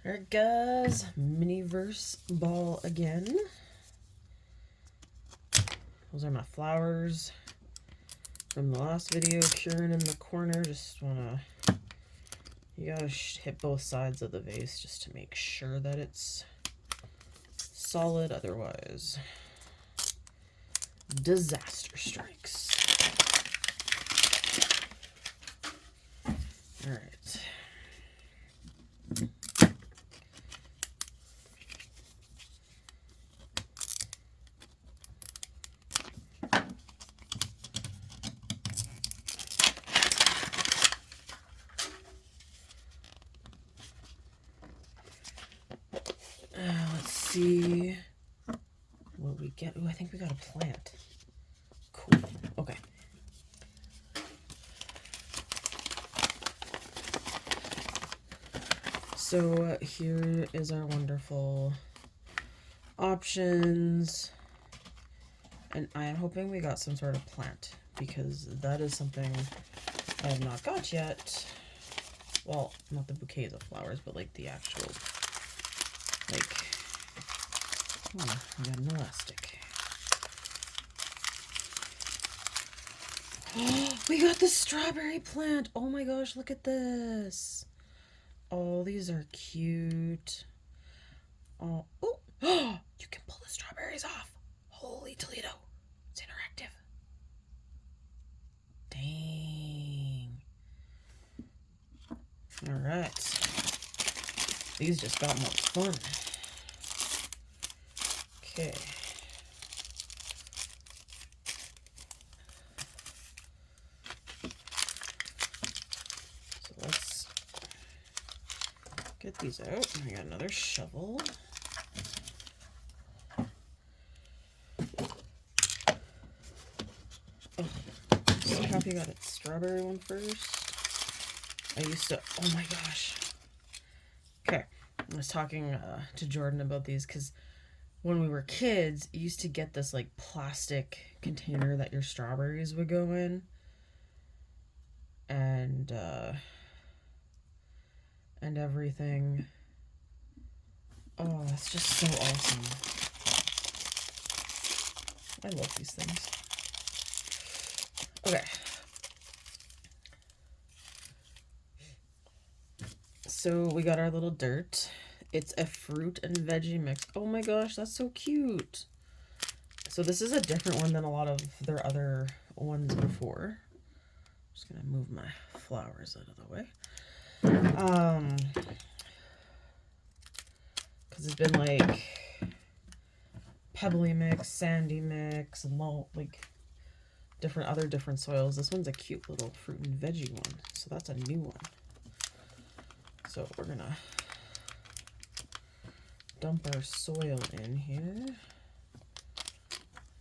Alright guys, Miniverse ball again. Those are my flowers from the last video, curing in the corner. Just wanna, you gotta hit both sides of the vase just to make sure that it's solid, otherwise disaster strikes. Alright. Let's see what we get. Ooh, I think we got a plant. Cool. Okay. So here is our wonderful options. And I am hoping we got some sort of plant, because that is something I have not got yet. Well, not the bouquets of flowers, but like the actual, like, oh, we got an elastic. Oh, we got the strawberry plant. Oh my gosh, look at this. Oh, these are cute. Oh, oh, you can pull the strawberries off. Holy Toledo. It's interactive. Dang. All right. These just got more fun. Okay. So let's get these out. I got another shovel. Oh, so happy I got a strawberry one first. I used to, oh my gosh. Okay, I was talking to Jordan about these because when we were kids, you used to get this like plastic container that your strawberries would go in. And everything. Oh, that's just so awesome. I love these things. Okay. So we got our little dirt. It's a fruit and veggie mix. Oh my gosh, that's so cute. So this is a different one than a lot of their other ones before. I'm just gonna move my flowers out of the way. Because it's been like pebbly mix, sandy mix, and like different soils. This one's a cute little fruit and veggie one, so that's a new one. So we're gonna dump our soil in here,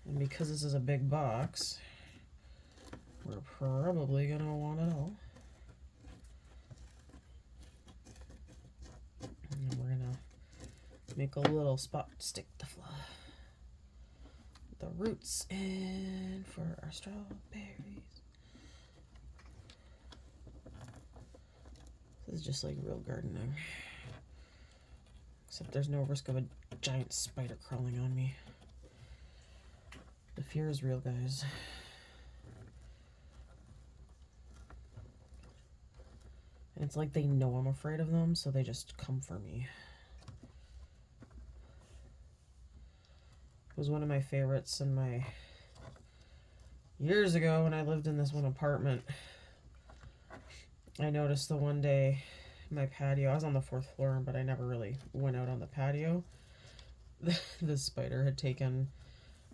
and because this is a big box, we're probably gonna want it all. And then we're gonna make a little spot to stick the roots in for our strawberries. This is just like real gardening. Except there's no risk of a giant spider crawling on me. The fear is real, guys. And it's like they know I'm afraid of them, so they just come for me. It was one of my favorites in my years ago when I lived in this one apartment. I noticed the one day my patio, I was on the 4th floor, but I never really went out on the patio. The spider had taken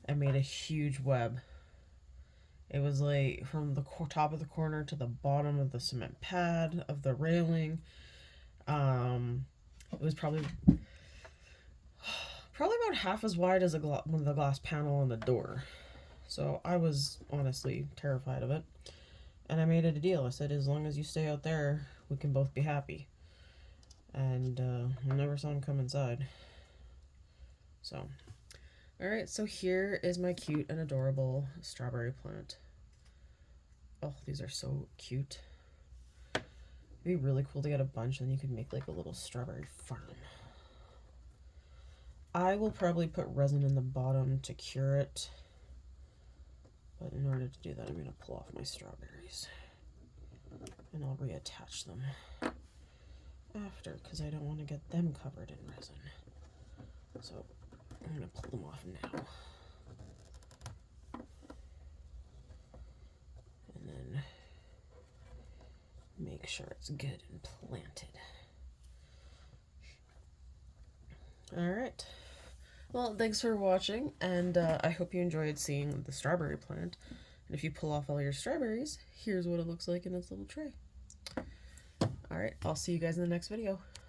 and made a huge web. It was like from the top of the corner to the bottom of the cement pad of the railing. It was probably about half as wide as the glass panel on the door. So I was honestly terrified of it. And I made it a deal. I said, as long as you stay out there, we can both be happy. And I never saw him come inside. So, alright, so here is my cute and adorable strawberry plant. Oh, these are so cute. It'd be really cool to get a bunch, and you could make like a little strawberry farm. I will probably put resin in the bottom to cure it. But in order to do that, I'm going to pull off my strawberries. And I'll reattach them after, because I don't want to get them covered in resin. So I'm going to pull them off now. And then make sure it's good and planted. Alright. Well, thanks for watching, and I hope you enjoyed seeing the strawberry plant. And if you pull off all your strawberries, here's what it looks like in its little tray. Alright, I'll see you guys in the next video.